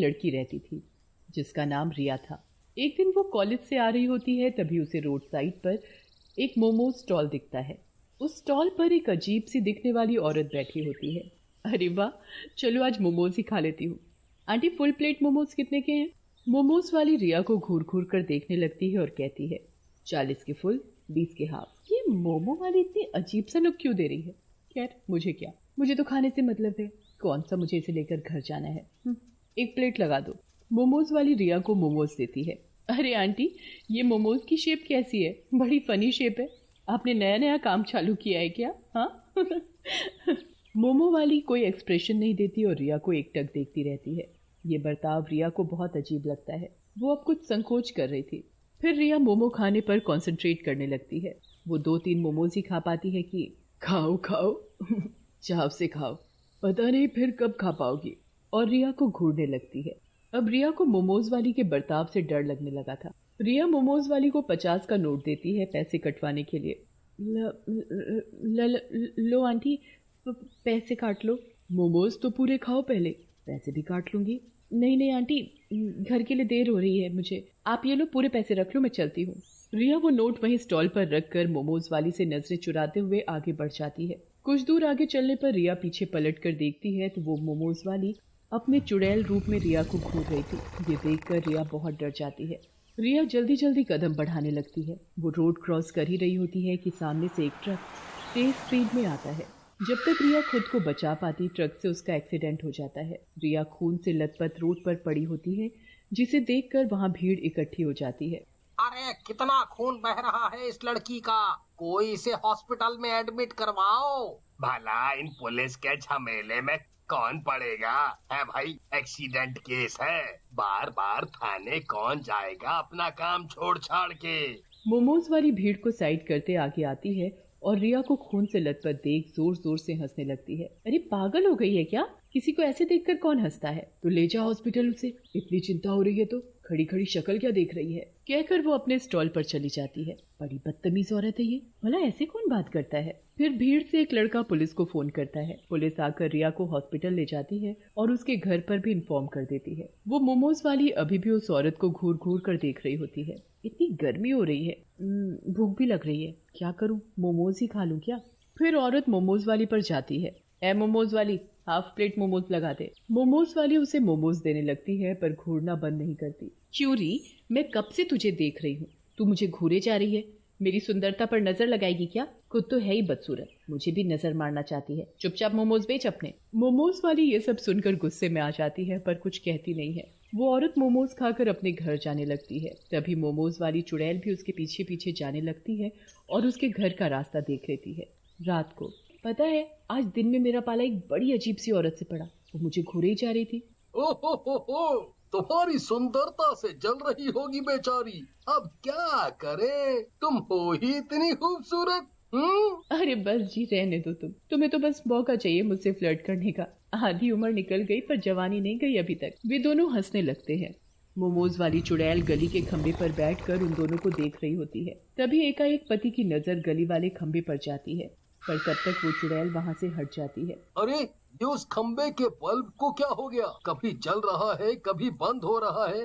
लड़की रहती थी जिसका नाम रिया था। एक दिन वो कॉलेज से आ रही होती है, तभी उसे रोड साइड पर एक मोमोज स्टॉल दिखता है। उस स्टॉल पर एक अजीब सी दिखने वाली औरत बैठी होती है। अरे वाह, चलो आज मोमोज ही खा लेती हूँ। आंटी, फुल प्लेट मोमोज कितने के हैं? मोमोज वाली रिया को घूर घूर कर देखने लगती है और कहती है 40 के फुल, 20 के हाफ। ये मोमो वाली इतनी अजीब सा लुक क्यों दे रही है? खैर, मुझे क्या, मुझे तो खाने से मतलब है। कौन सा मुझे इसे लेकर घर जाना है। एक प्लेट लगा दो। मोमोज वाली रिया को मोमोज देती है। अरे आंटी, ये मोमोज की शेप कैसी है? बड़ी फनी शेप है। आपने नया नया काम चालू किया है क्या? हाँ। मोमो वाली कोई एक्सप्रेशन नहीं देती और रिया को एकटक देखती रहती है। ये बर्ताव रिया को बहुत अजीब लगता है। वो अब कुछ संकोच कर रही थी। फिर रिया मोमो खाने पर कंसंट्रेट करने लगती है। वो 2-3 मोमोज ही खा पाती है कि खाओ खाओ, चाव से खाओ, पता नहीं फिर कब खा पाओगी। और रिया को घूरने लगती है। अब रिया को मोमोज वाली के बर्ताव से डर लगने लगा था। रिया मोमोज वाली को 50 का नोट देती है पैसे कटवाने के लिए। लो आंटी, पैसे काट लो। मोमोज तो पूरे खाओ पहले, पैसे भी काट लूंगी। नहीं नहीं आंटी, घर के लिए देर हो रही है मुझे। आप ये लो, पूरे पैसे रख लो, मैं चलती हूँ। रिया वो नोट वहीं स्टॉल पर रखकर मोमोज वाली से नजरें चुराते हुए आगे बढ़ जाती है। कुछ दूर आगे चलने पर रिया पीछे पलट कर देखती है तो वो मोमोज वाली अपने चुड़ैल रूप में रिया को घूर रही थी। ये देखकर रिया बहुत डर जाती है। रिया जल्दी जल्दी कदम बढ़ाने लगती है। वो रोड क्रॉस कर ही रही होती है कि सामने से एक ट्रक तेज स्पीड में आता है। जब तक रिया खुद को बचा पाती, ट्रक से उसका एक्सीडेंट हो जाता है। रिया खून से लथपथ रोड पर पड़ी होती है, जिसे देखकर वहाँ भीड़ इकट्ठी हो जाती है। अरे कितना खून बह रहा है इस लड़की का, कोई इसे हॉस्पिटल में एडमिट करवाओ। भला इन पुलिस के झमेले में कौन पड़ेगा है भाई? एक्सीडेंट केस है, बार बार थाने कौन जाएगा अपना काम छोड़ छाड़ के। मोमोज वाली भीड़ को साइड करते आगे आती है और रिया को खून से लथपथ देख जोर जोर से हंसने लगती है। अरे पागल हो गई है क्या? किसी को ऐसे देखकर कौन हंसता है? तो ले जा हॉस्पिटल उसे। इतनी चिंता हो रही है तो खड़ी खड़ी शक्ल क्या देख रही है? कहकर वो अपने स्टॉल पर चली जाती है। बड़ी बदतमीज औरत है ये, भला ऐसे कौन बात करता है? फिर भीड़ से एक लड़का पुलिस को फोन करता है। पुलिस आकर रिया को हॉस्पिटल ले जाती है और उसके घर पर भी इन्फॉर्म कर देती है। वो मोमोज वाली अभी भी उस औरत को घूर घूर कर देख रही होती है। इतनी गर्मी हो रही है, भूख भी लग रही है, क्या करूं, मोमोज ही खा लूं क्या? फिर औरत मोमोज वाली पर जाती है। ए मोमोज वाली, हाफ प्लेट मोमोज लगा दे। मोमोज वाली उसे मोमोज देने लगती है पर घूरना बंद नहीं करती। चूरी, मैं कब से तुझे देख रही हूँ, तू मुझे घूरे जा रही है। मेरी सुंदरता पर नजर लगाएगी क्या? खुद तो है ही बदसूरत, मुझे भी नजर मारना चाहती है। चुपचाप मोमोज बेच अपने। मोमोज वाली ये सब सुनकर गुस्से में आ जाती है पर कुछ कहती नहीं है। वो औरत मोमोज खाकर अपने घर जाने लगती है। तभी मोमोज वाली चुड़ैल भी उसके पीछे पीछे जाने लगती है और उसके घर का रास्ता देख लेती है। रात को, पता है, आज दिन में मेरा पाला एक बड़ी अजीब सी औरत से पड़ा। वो मुझे घूरे ही जा रही थी। ओहो, तुम्हारी सुंदरता से जल रही होगी बेचारी। अब क्या करे, तुम हो ही इतनी खूबसूरत। अरे बस जी, रहने दो तुम्हें तो बस मौका चाहिए मुझसे फ्लर्ट करने का। आधी उम्र निकल गई पर जवानी नहीं गई अभी तक। वे दोनों हंसने लगते हैं। मोमोज वाली चुड़ैल गली के खंबे पर बैठकर उन दोनों को देख रही होती है। तभी एकाएक पति की नजर गली वाले खंबे पर जाती है, पर तब तक वो चुड़ैल वहाँ से हट जाती है। अरे ये उस खंबे के बल्ब को क्या हो गया? कभी जल रहा है, कभी बंद हो रहा है।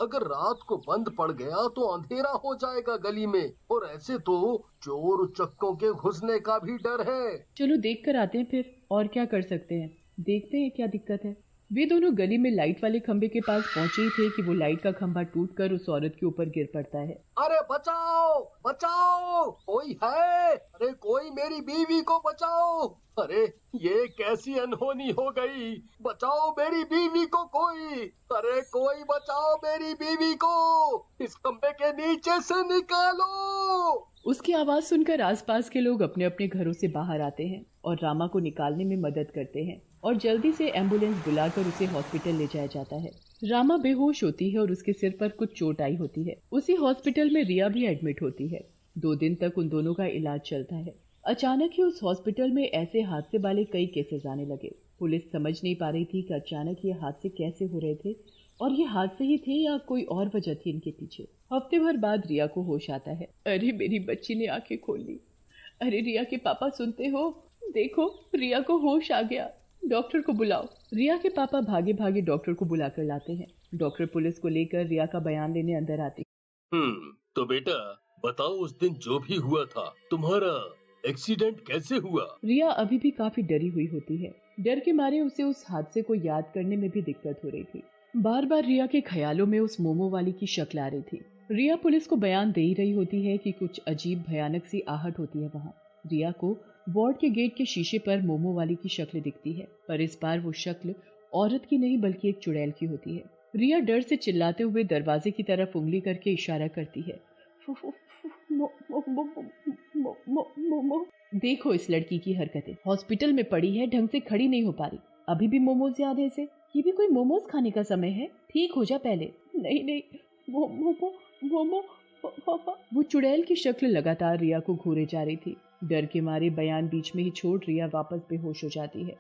अगर रात को बंद पड़ गया तो अंधेरा हो जाएगा गली में, और ऐसे तो चोर उचक्कों के घुसने का भी डर है। चलो देख कर आते हैं फिर, और क्या कर सकते हैं, देखते हैं क्या दिक्कत है। वे दोनों गली में लाइट वाले खंबे के पास पहुंचे ही थे कि वो लाइट का खंभा टूटकर उस औरत के ऊपर गिर पड़ता है। अरे बचाओ बचाओ, कोई है? अरे कोई मेरी बीवी को बचाओ। अरे ये कैसी अनहोनी हो गई, बचाओ मेरी बीवी को कोई। अरे कोई बचाओ मेरी बीवी को, इस खंबे के नीचे से निकालो। उसकी आवाज सुनकर आसपास के लोग अपने अपने घरों से बाहर आते हैं और रामा को निकालने में मदद करते हैं और जल्दी से एम्बुलेंस बुलाकर उसे हॉस्पिटल ले जाया जाता है। रामा बेहोश होती है और उसके सिर पर कुछ चोट आई होती है। उसी हॉस्पिटल में रिया भी एडमिट होती है। 2 दिन तक उन दोनों का इलाज चलता है। अचानक ही उस हॉस्पिटल में ऐसे हादसे वाले कई केसेस आने लगे। पुलिस समझ नहीं पा रही थी कि अचानक ये हादसे कैसे हो रहे थे और ये हादसे ही थे या कोई और वजह थी इनके पीछे। हफ्ते भर बाद रिया को होश आता है। अरे मेरी बच्ची ने आंखें खोल ली। अरे रिया के पापा सुनते हो, देखो रिया को होश आ गया। डॉक्टर को बुलाओ। रिया के पापा भागे भागे डॉक्टर को बुलाकर लाते हैं। डॉक्टर पुलिस को लेकर रिया का बयान लेने अंदर आती तो बेटा बताओ उस दिन जो भी हुआ था तुम्हारा एक्सीडेंट कैसे हुआ? रिया अभी भी काफी डरी हुई होती है। डर के मारे उसे उस हादसे को याद करने में भी दिक्कत हो रही थी। बार बार रिया के ख्यालों में उस मोमो वाली की शक्ल आ रही थी। रिया पुलिस को बयान दे ही रही होती है कि कुछ अजीब भयानक सी आहट होती है वहाँ। रिया को वार्ड के गेट के शीशे पर मोमो वाली की शक्ल दिखती है, पर इस बार वो शक्ल औरत की नहीं बल्कि एक चुड़ैल की होती है। रिया डर से चिल्लाते हुए दरवाजे की तरफ उंगली करके इशारा करती है। देखो इस लड़की की हरकतें, हॉस्पिटल में पड़ी है, ढंग से खड़ी नहीं हो पा रही, अभी भी मोमोज याद है इसे। ये भी कोई मोमोज खाने का समय है, ठीक हो जा पहले। नहीं नहीं, मोमो। वो चुड़ैल की शक्ल लगातार रिया को घूरे जा रही थी। डर के मारे बयान बीच में ही छोड़ रिया वापस बेहोश हो जाती है।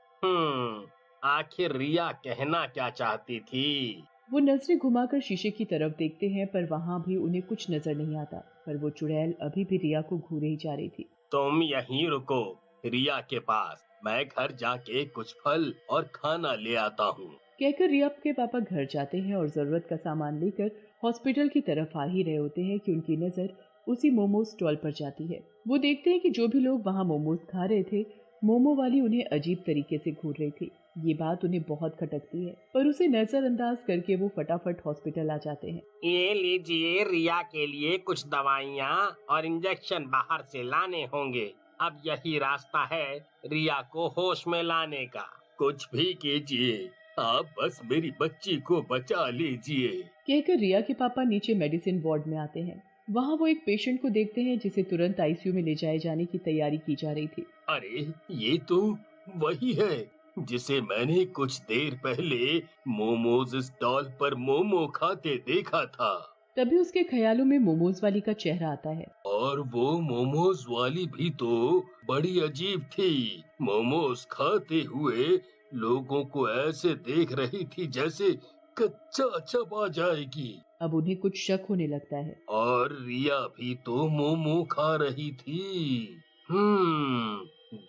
आखिर रिया कहना क्या चाहती थी? वो नजरें घुमाकर शीशे की तरफ देखते हैं, पर वहाँ भी उन्हें कुछ नजर नहीं आता। पर वो चुड़ैल अभी भी रिया को घूरे ही जा रही थी। तुम यहीं रुको रिया के पास, मैं घर जाके कुछ फल और खाना ले आता हूँ। कहकर रिया के पापा घर जाते हैं और जरूरत का सामान लेकर हॉस्पिटल की तरफ आ ही रहे होते हैं कि उनकी नजर उसी मोमोज स्टॉल पर जाती है। वो देखते हैं कि जो भी लोग वहाँ मोमोज खा रहे थे, मोमो वाली उन्हें अजीब तरीके से घूर रही थी। ये बात उन्हें बहुत खटकती है, पर उसे नजरअंदाज करके वो फटाफट हॉस्पिटल आ जाते हैं। ये लीजिए, रिया के लिए कुछ दवाइयाँ और इंजेक्शन बाहर से लाने होंगे। अब यही रास्ता है रिया को होश में लाने का। कुछ भी कीजिए, आप बस मेरी बच्ची को बचा लीजिए। कहकर रिया के पापा नीचे मेडिसिन वार्ड में आते हैं। वहाँ वो एक पेशेंट को देखते हैं जिसे तुरंत आईसीयू में ले जाए जाने की तैयारी की जा रही थी। अरे ये तो वही है जिसे मैंने कुछ देर पहले मोमोज स्टॉल पर मोमो खाते देखा था। तभी उसके ख्यालों में मोमोज वाली का चेहरा आता है। और वो मोमोज वाली भी तो बड़ी अजीब थी। मोमोज खाते हुए लोगों को ऐसे देख रही थी जैसे कच्चा चबा जाएगी। अब उन्हें कुछ शक होने लगता है। और रिया भी तो मोमो खा रही थी।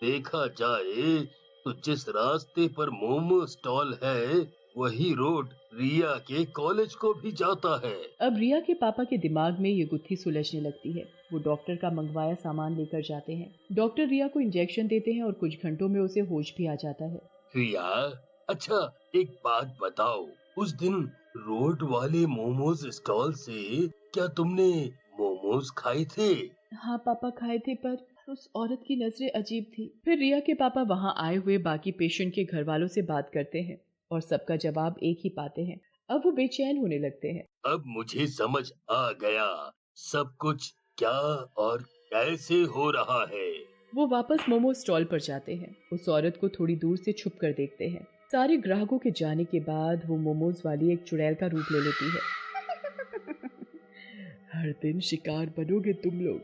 देखा जाए तो जिस रास्ते पर मोमो स्टॉल है वही रोड रिया के कॉलेज को भी जाता है। अब रिया के पापा के दिमाग में ये गुत्थी सुलझने लगती है। वो डॉक्टर का मंगवाया सामान लेकर जाते हैं। डॉक्टर रिया को इंजेक्शन देते हैं और कुछ घंटों में उसे होश भी आ जाता है। रिया, अच्छा एक बात बताओ, उस दिन रोड वाले मोमोज स्टॉल से क्या तुमने मोमोज खाए थे? हाँ पापा, खाए थे, पर उस औरत की नजरें अजीब थी। फिर रिया के पापा वहाँ आए हुए बाकी पेशेंट के घर वालों से बात करते हैं और सबका जवाब एक ही पाते हैं। अब वो बेचैन होने लगते हैं। अब मुझे समझ आ गया सब कुछ क्या और कैसे हो रहा है। वो वापस मोमो स्टॉल पर जाते हैं। उस औरत को थोड़ी दूर से छुप कर देखते हैं। सारे ग्राहकों के जाने के बाद वो मोमोज वाली एक चुड़ैल का रूप ले लेती है। हर दिन शिकार बनोगे तुम लोग।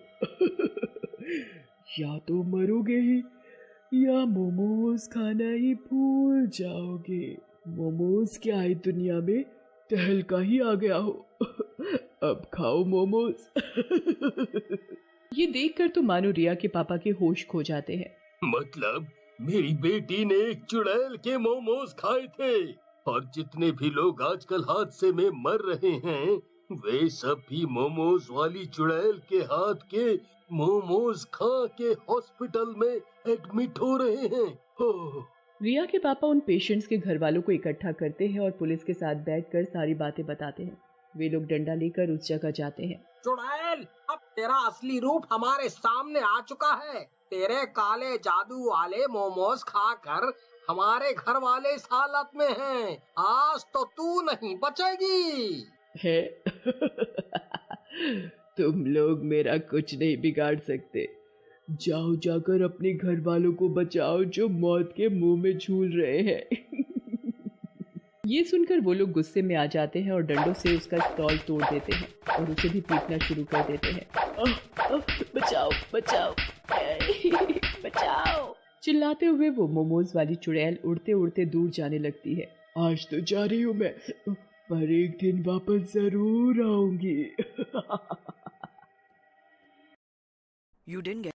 या तो मरोगे ही या मोमोज खाना ही भूल जाओगे। मोमोज क्या है दुनिया में, तहलका ही आ गया हो। अब खाओ मोमोज। ये देखकर तो मानो रिया के पापा के होश खो जाते हैं। मतलब मेरी बेटी ने एक चुड़ैल के मोमोज खाए थे और जितने भी लोग आजकल हादसे में मर रहे हैं वे सब भी मोमोज वाली चुड़ैल के हाथ के मोमोज खा के हॉस्पिटल में एडमिट हो रहे हैं। रिया के पापा उन पेशेंट्स के घर वालों को इकट्ठा करते हैं और पुलिस के साथ बैठकर सारी बातें बताते हैं। वे लोग डंडा लेकर उस जगह जाते हैं। चुड़ैल, अब तेरा असली रूप हमारे सामने आ चुका है। तेरे काले जादू वाले मोमोज खाकर हमारे घर वाले इस हालत में हैं। आज तो तू नहीं बचेगी। है? तुम लोग मेरा कुछ नहीं बिगाड़ सकते। जाओ जाकर अपने घर वालों को बचाओ जो मौत के मुंह में झूल रहे हैं। ये सुनकर वो लोग गुस्से में आ जाते हैं और डंडों से उसका स्टॉल तोड़ देते हैं और उसे भी पीटना शुरू कर देते हैं। बचाओ बचाओ, बचाओ। चिल्लाते हुए वो मोमोज वाली चुड़ैल उड़ते उड़ते दूर जाने लगती है। आज तो जा रही हूँ मैं, पर एक दिन वापस जरूर आऊंगी। You didn't get